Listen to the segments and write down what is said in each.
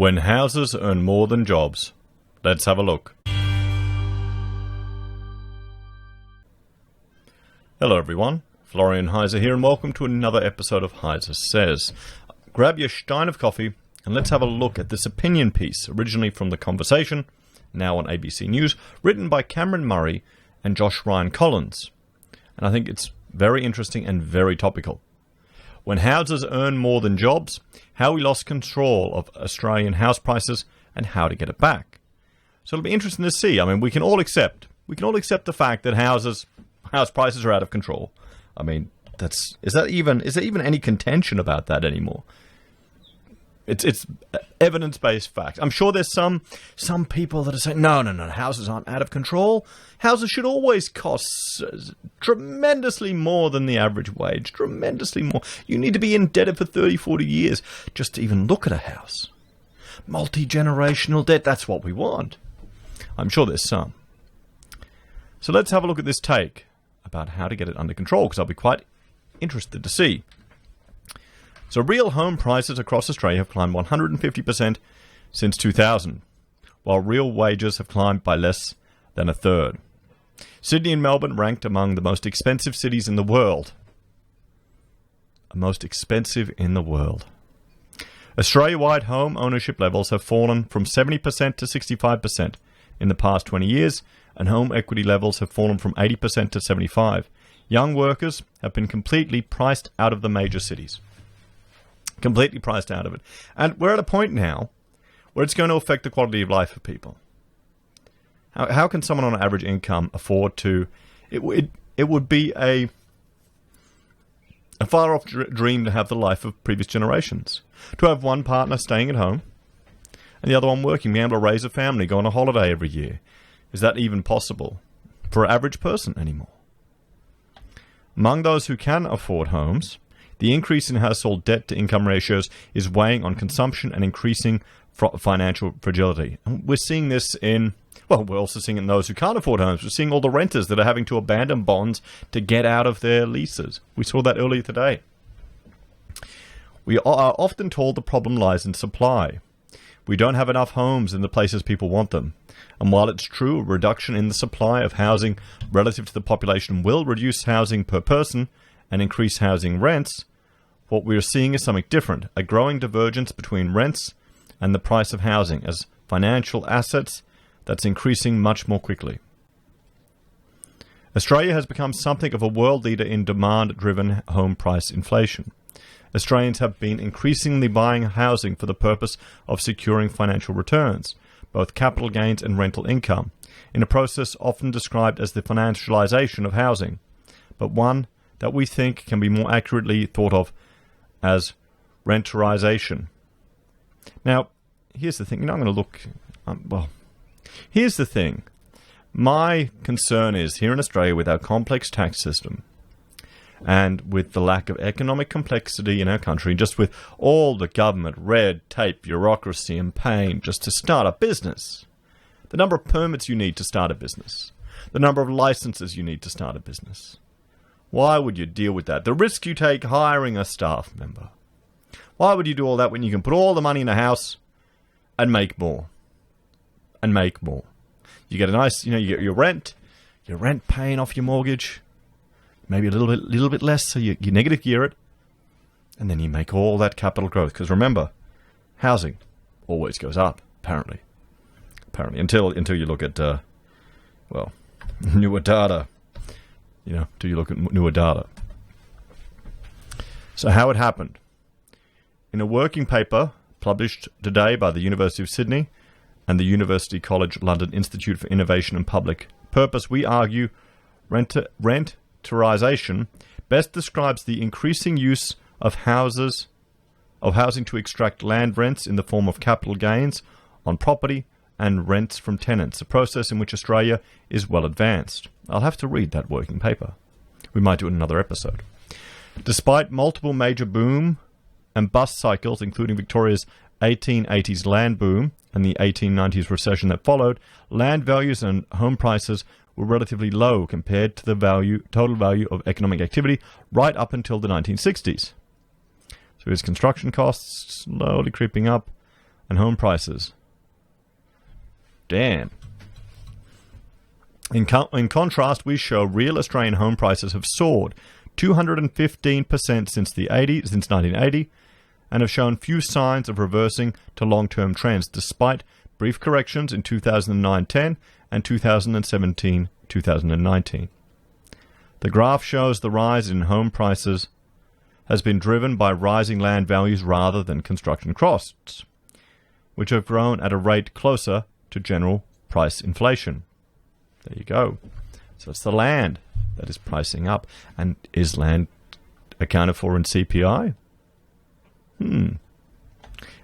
When houses earn more than jobs. Let's have a look. Hello everyone, Florian.heise here, and welcome to another episode of HeiseSays. Grab your stein of coffee and let's have a look at this opinion piece, originally from The Conversation, now on ABC News, written by Cameron Murray and Josh Ryan Collins. And I think it's very interesting and very topical. When houses earn more than jobs, how we lost control of Australian house prices and how to get it back. So it'll be interesting to see. I mean, we can all accept the fact that house prices are out of control. I mean, is there even any contention about that anymore? It's evidence-based fact. I'm sure there's some people that are saying, no, houses aren't out of control. Houses should always cost tremendously more than the average wage, tremendously more. You need to be indebted for 30, 40 years just to even look at a house. Multi-generational debt, that's what we want. I'm sure there's some. So let's have a look at this take about how to get it under control, because I'll be quite interested to see. So real home prices across Australia have climbed 150% since 2000, while real wages have climbed by less than a third. Sydney and Melbourne ranked among the most expensive cities in the world. Most expensive in the world. Australia-wide home ownership levels have fallen from 70% to 65% in the past 20 years, and home equity levels have fallen from 80% to 75%. Young workers have been completely priced out of the major cities. Completely priced out of it. And we're at a point now where it's going to affect the quality of life of people. How can someone on an average income afford to... It would be a far-off dream to have the life of previous generations. To have one partner staying at home and the other one working, being able to raise a family, go on a holiday every year. Is that even possible for an average person anymore? Among those who can afford homes, the increase in household debt-to-income ratios is weighing on consumption and increasing financial fragility. And we're seeing this we're also seeing it in those who can't afford homes. We're seeing all the renters that are having to abandon bonds to get out of their leases. We saw that earlier today. We are often told the problem lies in supply. We don't have enough homes in the places people want them. And while it's true, a reduction in the supply of housing relative to the population will reduce housing per person and increase housing rents, what we are seeing is something different, a growing divergence between rents and the price of housing as financial assets that's increasing much more quickly. Australia has become something of a world leader in demand-driven home price inflation. Australians have been increasingly buying housing for the purpose of securing financial returns, both capital gains and rental income, in a process often described as the financialization of housing, but one that we think can be more accurately thought of as rentarization. Now, here's the thing. I'm going to look... here's the thing. My concern is, here in Australia, with our complex tax system, and with the lack of economic complexity in our country, just with all the government, red tape, bureaucracy, and pain just to start a business, the number of permits you need to start a business, the number of licenses you need to start a business. Why would you deal with that? The risk you take hiring a staff member. Why would you do all that when you can put all the money in a house and make more? And make more. You get a nice, you get your rent paying off your mortgage, maybe a little bit less, so you negative gear it, and then you make all that capital growth. Because remember, housing always goes up, apparently, until you look at newer data. Do you look at newer data? So how it happened. In a working paper published today by the University of Sydney and the University College London Institute for Innovation and Public Purpose, we argue rentarization best describes the increasing use of housing to extract land rents in the form of capital gains on property and rents from tenants, a process in which Australia is well advanced. I'll have to read that working paper. We might do it in another episode. Despite multiple major boom and bust cycles, including Victoria's 1880s land boom and the 1890s recession that followed, land values and home prices were relatively low compared to the total value of economic activity right up until the 1960s. So here's construction costs slowly creeping up. and home prices. Damn. In contrast, we show real Australian home prices have soared 215% since 1980, and have shown few signs of reversing to long-term trends, despite brief corrections in 2009-10 and 2017-2019. The graph shows the rise in home prices has been driven by rising land values rather than construction costs, which have grown at a rate closer to general price inflation. There you go. So it's the land that is pricing up. And is land accounted for in CPI? And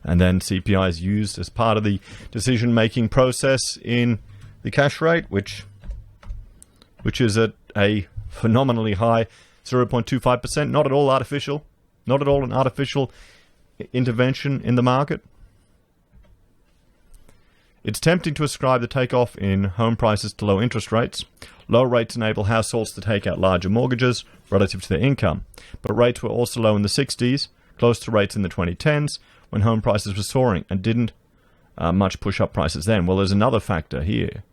then CPI is used as part of the decision-making process in the cash rate, which is at a phenomenally high 0.25%. Not at all artificial. Not at all an artificial intervention in the market. It's tempting to ascribe the takeoff in home prices to low interest rates. Low rates enable households to take out larger mortgages relative to their income. But rates were also low in the 60s, close to rates in the 2010s, when home prices were soaring and didn't much push up prices then. Well, there's another factor here.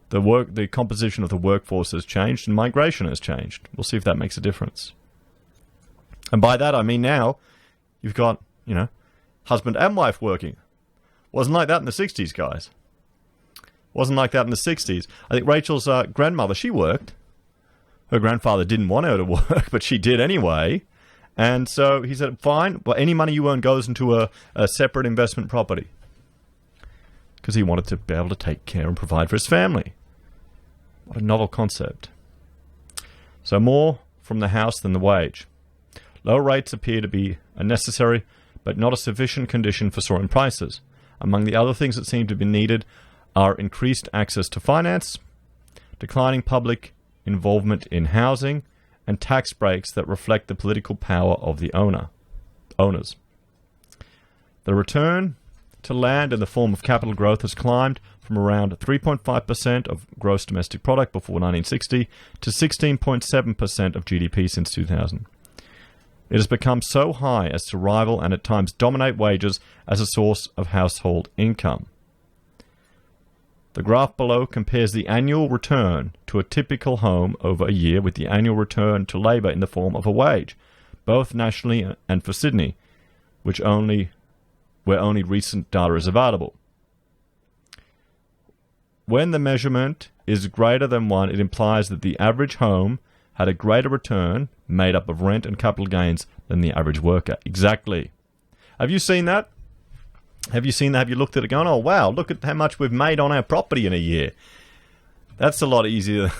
The composition of the workforce has changed and migration has changed. We'll see if that makes a difference. And by that I mean now you've got, husband and wife working. Wasn't like that in the 60s, guys. Wasn't like that in the 60s. I think Rachel's grandmother, she worked. Her grandfather didn't want her to work, but she did anyway. And so he said, fine, well, any money you earn goes into a separate investment property. Because he wanted to be able to take care and provide for his family. What a novel concept. So more from the house than the wage. Low rates appear to be a necessary, but not a sufficient condition for soaring prices. Among the other things that seem to be needed are increased access to finance, declining public involvement in housing, and tax breaks that reflect the political power of the owners. The return to land in the form of capital growth has climbed from around 3.5% of gross domestic product before 1960 to 16.7% of GDP since 2000. It has become so high as to rival and at times dominate wages as a source of household income. The graph below compares the annual return to a typical home over a year with the annual return to labour in the form of a wage, both nationally and for Sydney, where only recent data is available. When the measurement is greater than 1, it implies that the average home had a greater return made up of rent and capital gains than the average worker. Exactly. Have you seen that? Have you seen that? Have you looked at it going, oh, wow, look at how much we've made on our property in a year. That's a lot easier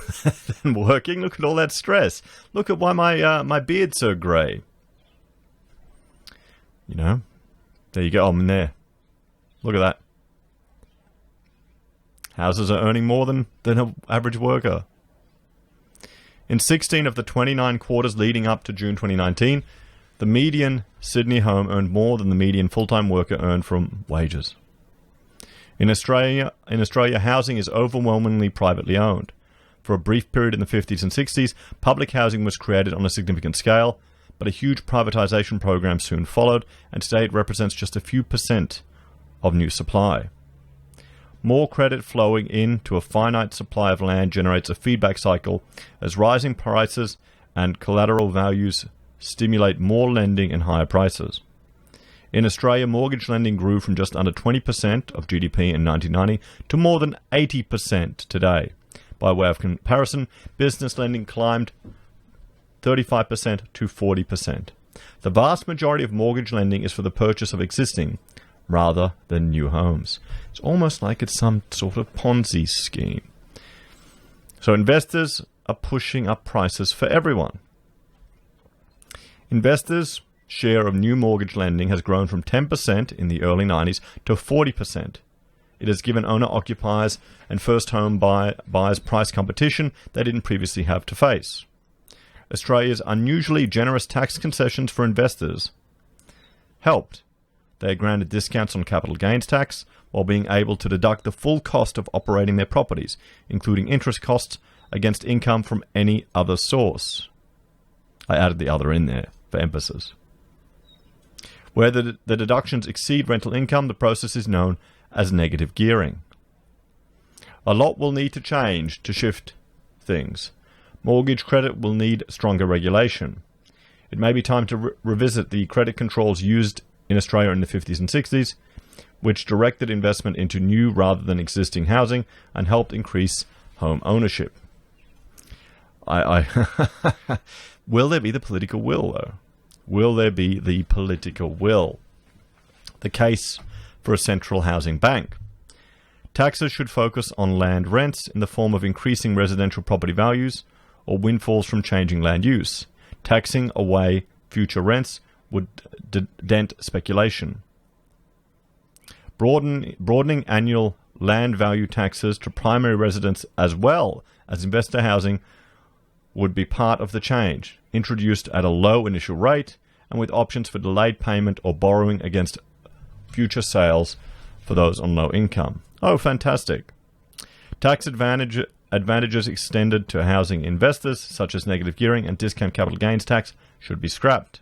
than working. Look at all that stress. Look at why my beard's so grey. There you go. I'm in there. Look at that. Houses are earning more than an average worker. In 16 of the 29 quarters leading up to June 2019, the median Sydney home earned more than the median full-time worker earned from wages. In Australia, housing is overwhelmingly privately owned. For a brief period in the 50s and 60s, public housing was created on a significant scale, but a huge privatisation program soon followed, and today it represents just a few % of new supply. More credit flowing into a finite supply of land generates a feedback cycle as rising prices and collateral values stimulate more lending and higher prices. In Australia, mortgage lending grew from just under 20% of GDP in 1990 to more than 80% today. By way of comparison, business lending climbed 35% to 40%. The vast majority of mortgage lending is for the purchase of existing rather than new homes. It's almost like it's some sort of Ponzi scheme. So investors are pushing up prices for everyone. Investors' share of new mortgage lending has grown from 10% in the early 90s to 40%. It has given owner-occupiers and first home buyers price competition they didn't previously have to face. Australia's unusually generous tax concessions for investors helped. They are granted discounts on capital gains tax while being able to deduct the full cost of operating their properties, including interest costs against income from any other source. I added the other in there for emphasis. Where the deductions exceed rental income, the process is known as negative gearing. A lot will need to change to shift things. Mortgage credit will need stronger regulation. It may be time to revisit the credit controls used in Australia in the 50s and 60s, which directed investment into new rather than existing housing and helped increase home ownership. Will there be the political will, though? Will there be the political will? The case for a central housing bank. Taxes should focus on land rents in the form of increasing residential property values or windfalls from changing land use. Taxing away future rents would dent speculation. Broadening annual land value taxes to primary residents as well as investor housing would be part of the change, introduced at a low initial rate and with options for delayed payment or borrowing against future sales for those on low income. Oh, fantastic. Tax advantages extended to housing investors, such as negative gearing and discount capital gains tax, should be scrapped.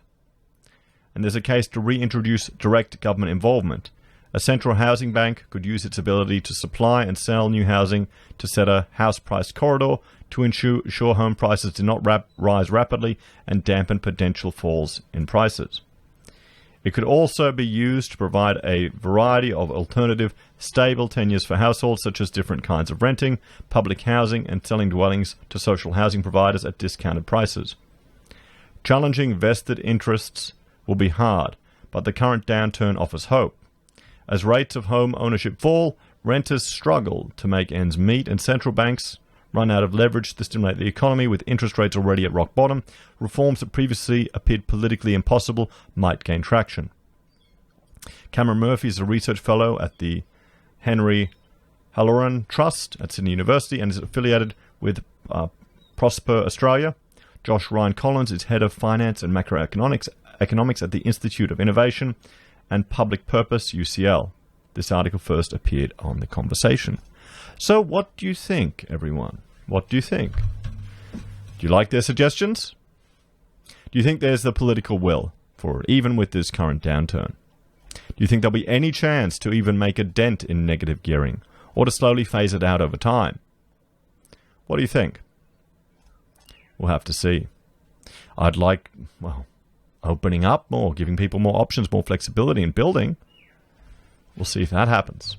And there's a case to reintroduce direct government involvement. A central housing bank could use its ability to supply and sell new housing to set a house price corridor to ensure home prices do not rise rapidly and dampen potential falls in prices. It could also be used to provide a variety of alternative, stable tenures for households, such as different kinds of renting, public housing, and selling dwellings to social housing providers at discounted prices. Challenging vested interests will be hard, but the current downturn offers hope. As rates of home ownership fall, renters struggle to make ends meet, and central banks run out of leverage to stimulate the economy with interest rates already at rock bottom. Reforms that previously appeared politically impossible might gain traction. Cameron Murphy is a research fellow at the Henry Halloran Trust at Sydney University and is affiliated with Prosper Australia. Josh Ryan Collins is head of finance and macroeconomics at the Institute of Innovation and Public Purpose, UCL. This article first appeared on The Conversation. So what do you think, everyone? What do you think? Do you like their suggestions? Do you think there's the political will for it, even with this current downturn? Do you think there'll be any chance to even make a dent in negative gearing, or to slowly phase it out over time? What do you think? We'll have to see. I'd like, opening up more, giving people more options, more flexibility in building. We'll see if that happens.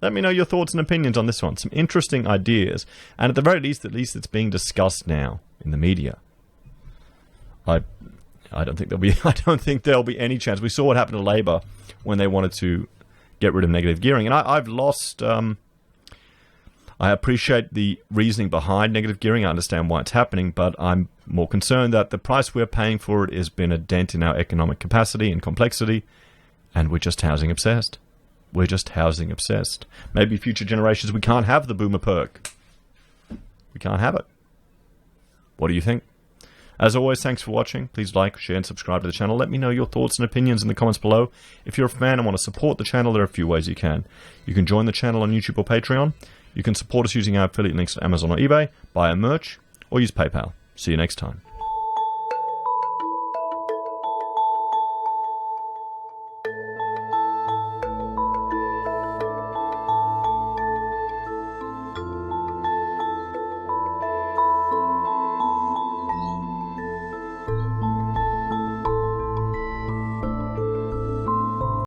Let me know your thoughts and opinions on this one. Some interesting ideas, and at the very least, it's being discussed now in the media. I don't think there'll be any chance. We saw what happened to Labor when they wanted to get rid of negative gearing, and I've lost. I appreciate the reasoning behind negative gearing. I understand why it's happening, but I'm more concerned that the price we're paying for it has been a dent in our economic capacity and complexity, and we're just housing obsessed. We're just housing obsessed. Maybe future generations, we can't have the boomer perk. We can't have it. What do you think? As always, thanks for watching. Please like, share, and subscribe to the channel. Let me know your thoughts and opinions in the comments below. If you're a fan and want to support the channel, there are a few ways you can. You can join the channel on YouTube or Patreon. You can support us using our affiliate links at Amazon or eBay, buy our merch, or use PayPal. See you next time.